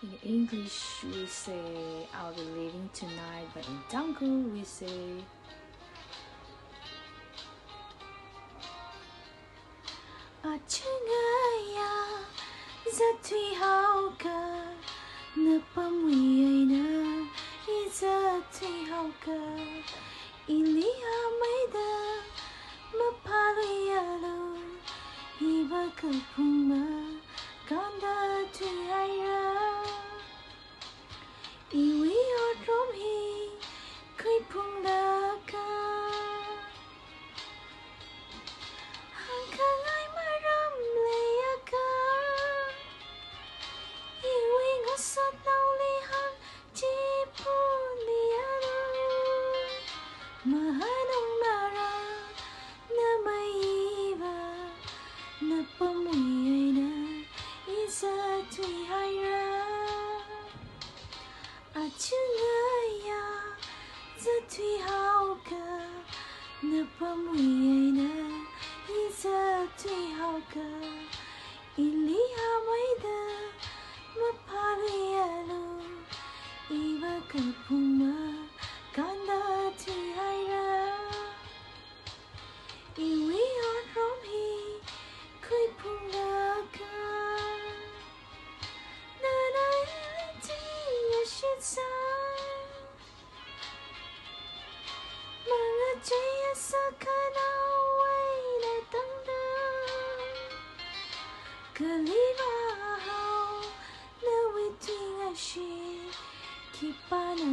In English, we say I'll be leaving tonight, but in Tangkhul, we say Achungaya Zatui Hauka Napamuyana Izatui Hauka Ilia Maida Mapaluyalu Iba Kapuma Ganda Tuyaira Iwi Odromhi Kuipundaka Hangkalai Maram Leaka Iwi Ngasat Naulihan Jipulianu Mahanong Nara Namaiva Napamuyana Izatui Haira Achungaya Zatui Hauka Napamuyana Izatui Hauka Ilia Maida Mapalialu Iba Kapuma Ganda Tuyaira Iwi Odromhi Kuipundaka Nana Iliti Yashitsa Mga Jaya Sakana Waina Tangda Kaliva Hau Na Witing Ashi Kipana